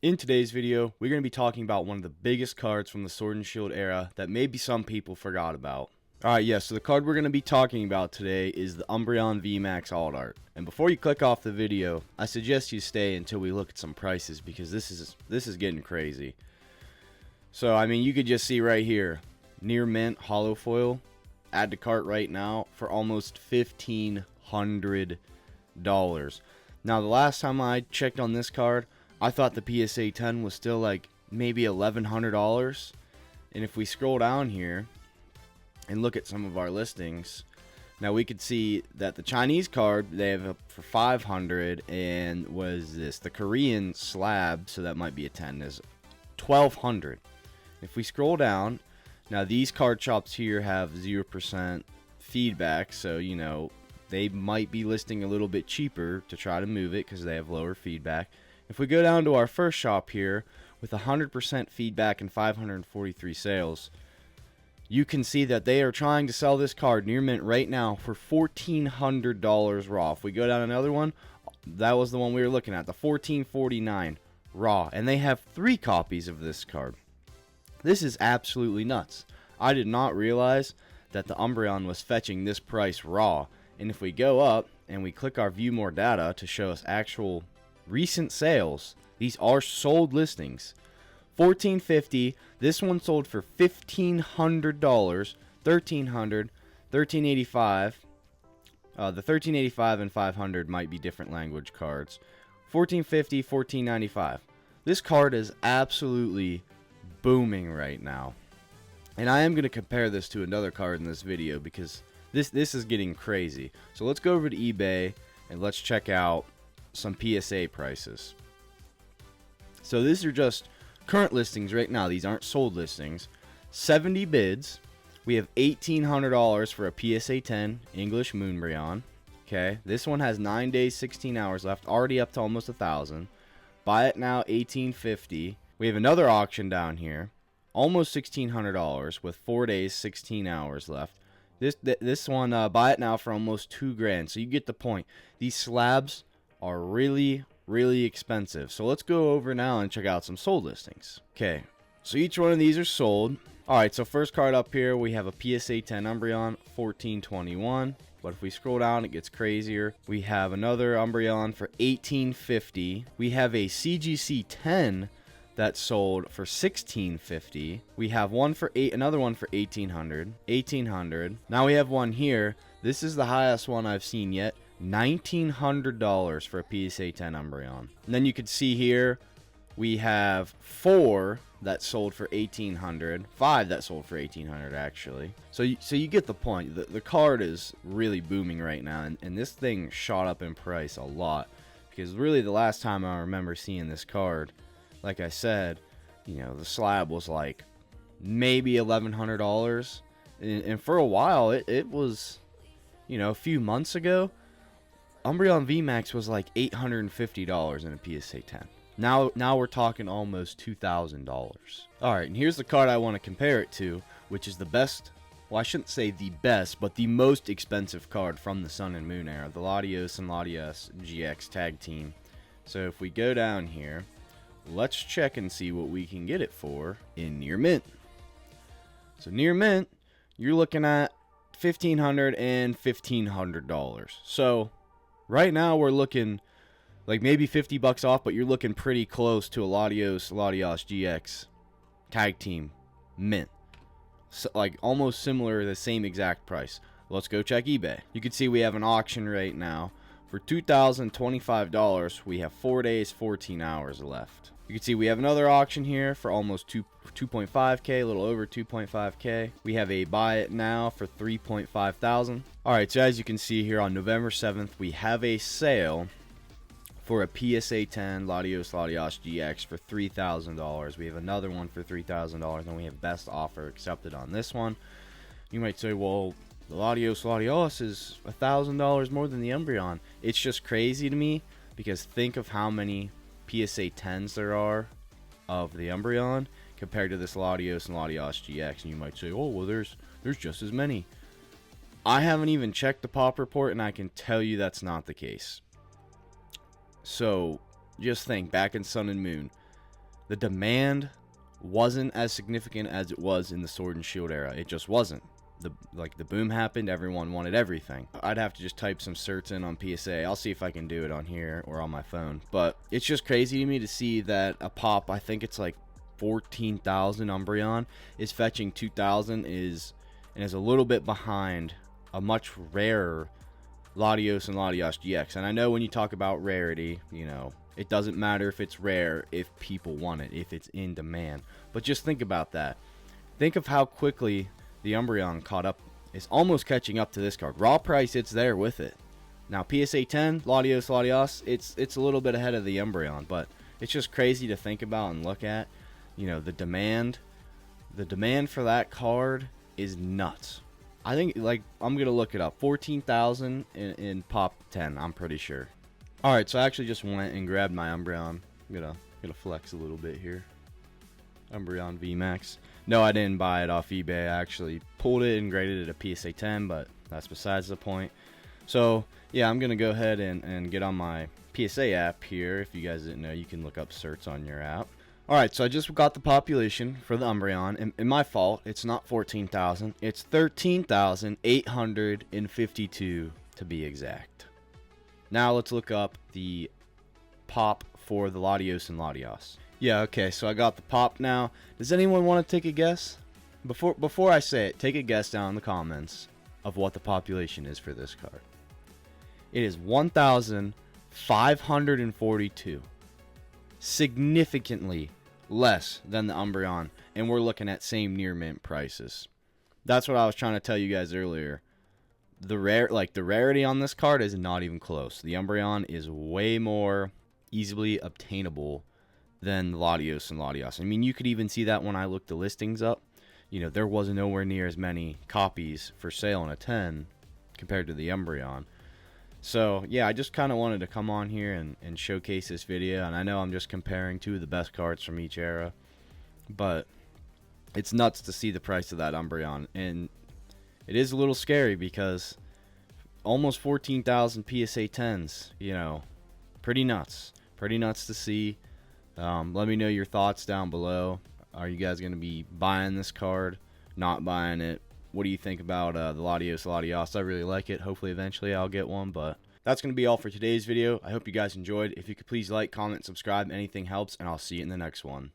In today's video, we're going to be talking about one of the biggest cards from the Sword and Shield era that maybe some people forgot about. Alright, yes, so the card we're going to be talking about today is the Umbreon Vmax Alt Art. And before you click off the video, I suggest you stay until we look at some prices because this is getting crazy. So, I mean, you could just see right here, near mint hollow foil, add to cart right now for almost $1,500. Now, the last time I checked on this card, I thought the PSA 10 was still like maybe $1,100. And if we scroll down here and look at some of our listings, now we could see that the Chinese card they have up for $500, and was this the Korean slab, so that might be a 10, is $1,200. If we scroll down, now these card shops here have 0% feedback, so you know they might be listing a little bit cheaper to try to move it because they have lower feedback. If we go down to our first shop here with 100% feedback and 543 sales, you can see that they are trying to sell this card near mint right now for $1,400 raw. If we go down another one, that was the one we were looking at, the $1,449 raw, and they have 3 copies of this card. This is absolutely nuts. I did not realize that the Umbreon was fetching this price raw. And if we go up and we click our view more data to show us actual recent sales, these are sold listings. $1,450. This one sold for $1,500. $1,300. $1,385. The $1,385 and $500 might be different language cards. $1,450. $1,495. This card is absolutely booming right now. And I am going to compare this to another card in this video because this is getting crazy. So let's go over to eBay and let's check out some PSA prices. So these are just current listings right now. These aren't sold listings. 70 bids. We have $1,800 for a PSA 10 English Umbreon. Okay, this one has 9 days, 16 hours left. Already up to almost 1,000. Buy it now, $1,850. We have another auction down here, almost $1,600 with 4 days, 16 hours left. This one, buy it now for almost $2,000. So you get the point. These slabs are really expensive. So let's go over now and check out some sold listings. Okay, so each one of these are sold. Alright, so first card up here, we have a PSA 10 Umbreon, $1,421. But if we scroll down, it gets crazier. We have another Umbreon for $1,850. We have a CGC 10 that sold for $1,650. We have another one for $1,800. Now we have one here. This is the highest one I've seen yet. $1,900 for a PSA 10 Umbreon. And then you can see here we have 4 that sold for $1,800. 5 that sold for $1,800 actually. So you get the point. The card is really booming right now, and this thing shot up in price a lot because really the last time I remember seeing this card, like I said, you know, the slab was like maybe $1,100, and for a while it was, you know, a few months ago, Umbreon Vmax was like $850 in a PSA 10. Now we're talking almost $2,000. All right, and here's the card I want to compare it to, which is the best. Well, I shouldn't say the best, but the most expensive card from the Sun and Moon era, the Latios and Latias GX tag team. So if we go down here, let's check and see what we can get it for in near mint. So near mint, you're looking at $1,500 and $1,500. So right now we're looking like maybe $50 off, but you're looking pretty close to a Latias GX tag team mint. So like almost similar, the same exact price. Let's go check eBay. You can see we have an auction right now for $2,025. We have 4 days, 14 hours left. You can see we have another auction here for almost 2.5K, a little over 2.5K. We have a buy it now for $3.5 thousand. Alright, so as you can see here on November 7th, we have a sale for a PSA 10 Latias GX for $3,000. We have another one for $3,000, and we have best offer accepted on this one. You might say, well, the Latias is $1,000 more than the Umbreon. It's just crazy to me because think of how many PSA 10s there are of the Umbreon compared to this Latias and Latias GX, and you might say, oh well, there's just as many. I haven't even checked the pop report, and I can tell you that's not the case. So just think, back in Sun and Moon, the demand wasn't as significant as it was in the Sword and Shield era. It just wasn't. The boom happened, everyone wanted everything. I'd have to just type some certs in on PSA. I'll see if I can do it on here or on my phone. But it's just crazy to me to see that a pop, I think it's like 14,000 Umbreon, is fetching 2,000 and is a little bit behind a much rarer Latios and Latios GX. And I know when you talk about rarity, you know, it doesn't matter if it's rare, if people want it, if it's in demand. But just think about that. Think of how quickly the Umbreon caught up, is almost catching up to this card. Raw price, it's there with it. Now PSA 10, Latios, it's a little bit ahead of the Umbreon, but it's just crazy to think about and look at. You know, the demand for that card is nuts. I think, like, I'm gonna look it up. 14,000 in pop 10, I'm pretty sure. All right, so I actually just went and grabbed my Umbreon. I'm gonna flex a little bit here. Umbreon Vmax. No, I didn't buy it off eBay. I actually pulled it and graded it a PSA 10, but that's besides the point. So, yeah, I'm going to go ahead and get on my PSA app here. If you guys didn't know, you can look up certs on your app. Alright, so I just got the population for the Umbreon, and my fault, it's not 14,000. It's 13,852 to be exact. Now let's look up the pop for the Latios and Latios. Yeah, okay, so I got the pop now. Does anyone want to take a guess? Before I say it, take a guess down in the comments of what the population is for this card. It is 1,542. Significantly less than the Umbreon, and we're looking at same near mint prices. That's what I was trying to tell you guys earlier. The rarity on this card is not even close. The Umbreon is way more easily obtainable than the Latios and Latios. I mean, you could even see that when I looked the listings up. You know, there wasn't nowhere near as many copies for sale in a 10 compared to the Umbreon. So, yeah, I just kind of wanted to come on here and showcase this video. And I know I'm just comparing two of the best cards from each era. But it's nuts to see the price of that Umbreon. And it is a little scary because almost 14,000 PSA 10s, you know, pretty nuts. Pretty nuts to see. Let me know your thoughts down below. Are you guys going to be buying this card? Not buying it? What do you think about the Latios Latios? I really like it. Hopefully eventually I'll get one, but that's going to be all for today's video. I hope you guys enjoyed. If you could please like, comment, subscribe. Anything helps, and I'll see you in the next one.